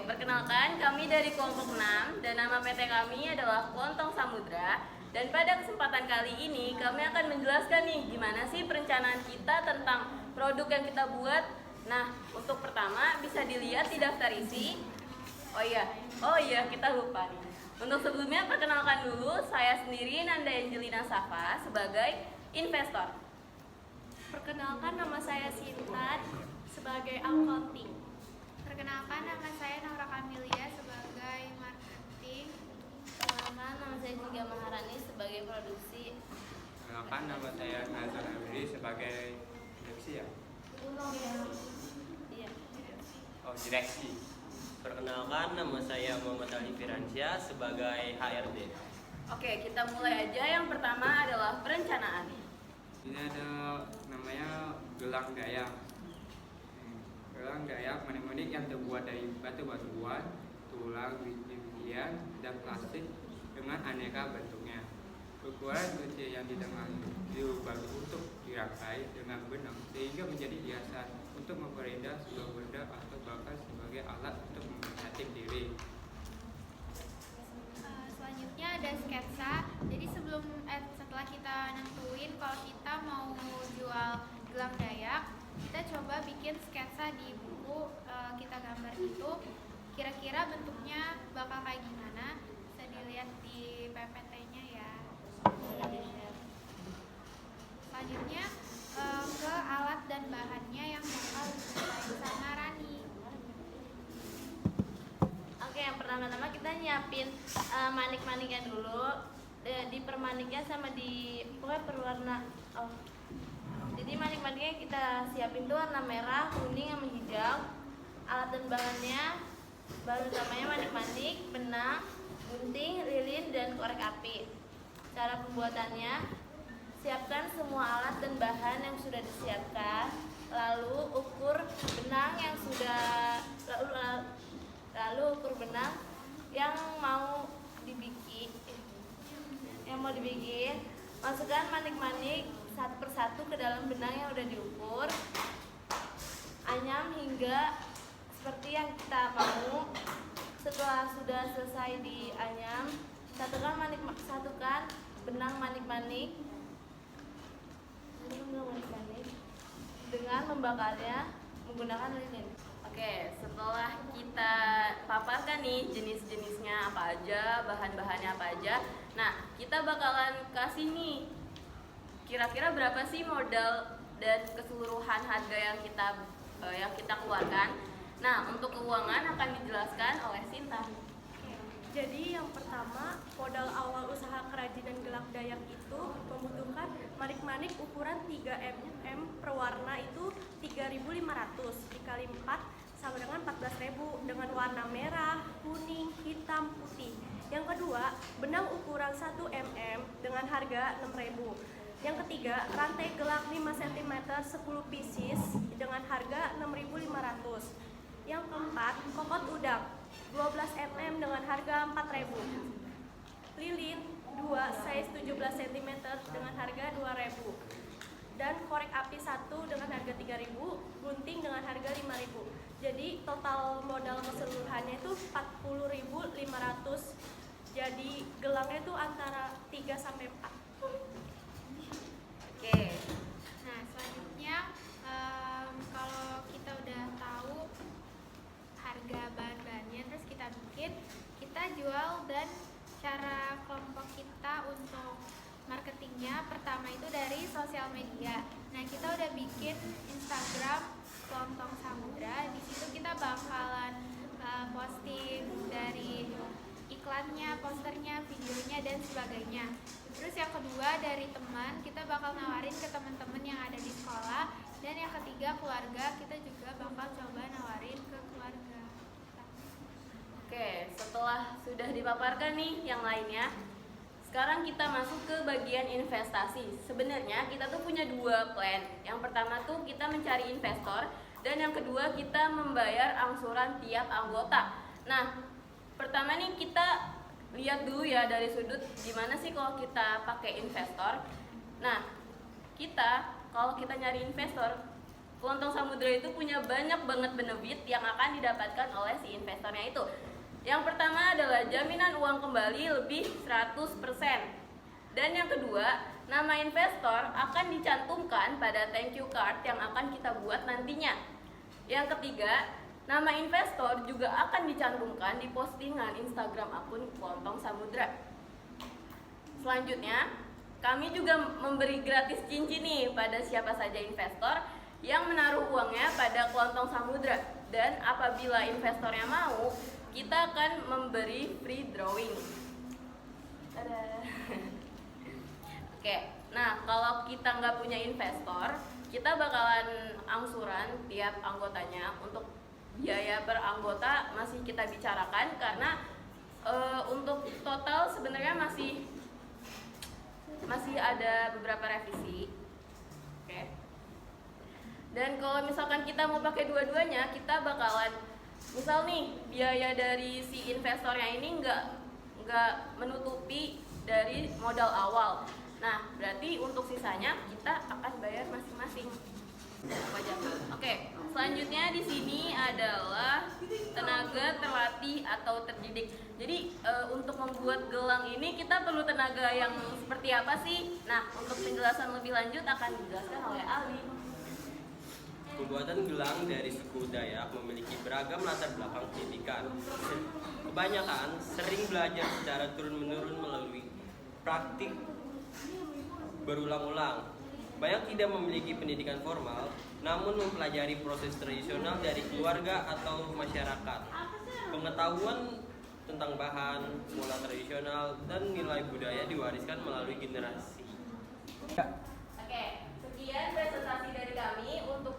perkenalkan kami dari kelompok 6 dan nama PT kami adalah Klontong Samudra. Dan pada kesempatan kali ini kami akan menjelaskan nih gimana sih perencanaan kita tentang produk yang kita buat. Nah, untuk pertama bisa dilihat di daftar isi. Oh iya, kita lupa nih. Untuk sebelumnya perkenalkan dulu, saya sendiri Nanda Angelina Safa sebagai investor. Perkenalkan, nama saya Sinta sebagai accounting. Perkenalkan, nama saya Naura Kamilia sebagai marketing. Perkenalkan, nama saya juga Maharani sebagai produksi. Perkenalkan, nama saya Nazar Amri sebagai direksi ya? Iya. Oh, direksi. Perkenalkan, nama saya Muhammad Ali Firansyah sebagai HRD. Oke, kita mulai aja. Yang pertama adalah perencanaan. Ini ada namanya gelang dayak. Gelang dayak manik-manik yang terbuat dari batu-batuan, tulang, biji-bijian, dan plastik dengan aneka bentuknya. Ukuran kecil yang di tengah diubah untuk dirangkai dengan benang sehingga menjadi hiasan untuk memperindah sebuah benda atau bahkan sebagai alat untuk mempercantik diri. Selanjutnya ada sketsa. Jadi setelah kita nentuin kalau kita mau jual gelang dayak, kita coba bikin sketsa di buku, kita gambar itu kira-kira bentuknya bakal kayak gimana. Bisa dilihat di PPT-nya ya. Selanjutnya ke alat dan bahannya yang bakal didesain sama Rani. Oke, yang pertama-tama kita nyiapin manik-maniknya dulu. Dipermaniknya sama pokoknya berwarna. Jadi manik-maniknya kita siapin tuh warna merah, kuning, sama hijau. Alat dan bahannya, bahan utamanya manik-manik, benang, gunting, lilin, dan korek api. Cara pembuatannya, siapkan semua alat dan bahan yang sudah disiapkan, lalu ukur benang yang mau dibikin, masukkan manik-manik satu persatu ke dalam benang yang udah diukur, anyam hingga seperti yang kita mau. Setelah sudah selesai dianyam, satukan benang manik-manik dengan membakarnya menggunakan lilin. Oke, setelah kita paparkan nih jenis-jenisnya apa aja, bahan-bahannya apa aja. Nah, kita bakalan kasih nih kira-kira berapa sih modal dan keseluruhan harga yang kita keluarkan. Nah, untuk keuangan akan dijelaskan oleh Sinta. Jadi yang pertama, modal awal usaha kerajinan gelang dayak itu membutuhkan manik-manik ukuran 3 mm per warna itu 3.500 dikali 4 sama dengan 14.000 dengan warna merah, kuning, hitam, putih. Yang kedua, benang ukuran 1 mm dengan harga 6.000. Yang ketiga, rantai gelang 5 cm 10 pieces dengan harga 6.500. Yang keempat, kokot udang 12 mm dengan harga 4.000. Lilin 2 size 17 cm dengan harga 2.000. Dan korek api 1 dengan harga 3.000, gunting dengan harga 5.000. Jadi total modal keseluruhannya itu 40.500. Jadi gelangnya itu antara 3 sampai 4. Oke. Nah, selanjutnya kalau kita udah tahu harga bahan-bahannya, terus kita bikin, kita jual, dan cara kelompok kita untuk marketingnya pertama itu dari sosial media. Nah, kita udah bikin Instagram Klontong Samudra. Di situ kita bakalan posting dari iklannya, posternya, videonya, dan sebagainya. Terus yang kedua dari teman, kita bakal nawarin ke teman-teman yang ada di sekolah. Dan yang ketiga keluarga, kita juga bakal coba nawarin ke keluarga. Oke, setelah sudah dipaparkan nih yang lainnya, sekarang kita masuk ke bagian investasi. Sebenarnya kita tuh punya 2 plan. Yang pertama tuh kita mencari investor, dan yang kedua kita membayar angsuran tiap anggota. Nah, pertama nih kita lihat dulu ya dari sudut gimana sih kalau kita pakai investor. Nah, kalau kita nyari investor, Kelontong Samudra itu punya banyak banget benefit yang akan didapatkan oleh si investornya itu. Yang pertama adalah jaminan uang kembali lebih 100%. Dan yang kedua, nama investor akan dicantumkan pada thank you card yang akan kita buat nantinya. Yang ketiga, nama investor juga akan dicantumkan di postingan Instagram akun Kelontong Samudra. Selanjutnya, kami juga memberi gratis cincin nih pada siapa saja investor yang menaruh uangnya pada Kelontong Samudra. Dan apabila investornya mau, kita akan memberi free drawing. Tada. Oke, nah kalau kita nggak punya investor, kita bakalan angsuran tiap anggotanya. Untuk biaya per anggota masih kita bicarakan karena untuk total sebenarnya masih ada beberapa revisi. Oke. Dan kalau misalkan kita mau pakai dua-duanya, kita bakalan misal nih biaya dari si investornya ini nggak menutupi dari modal awal. Nah, berarti untuk sisanya kita akan bayar masing-masing pajak. Oke, selanjutnya di sini adalah tenaga terlatih atau terdidik. Jadi untuk membuat gelang ini kita perlu tenaga yang seperti apa sih? Nah, untuk penjelasan lebih lanjut akan dijelaskan oleh Ali. Pembuatan gelang dari suku Dayak memiliki beragam latar belakang pendidikan. Kebanyakan sering belajar secara turun-menurun melalui praktik berulang-ulang. Banyak tidak memiliki pendidikan formal, namun mempelajari proses tradisional dari keluarga atau masyarakat. Pengetahuan tentang bahan, pola tradisional, dan nilai budaya diwariskan melalui generasi. Oke, sekian presentasi dari kami untuk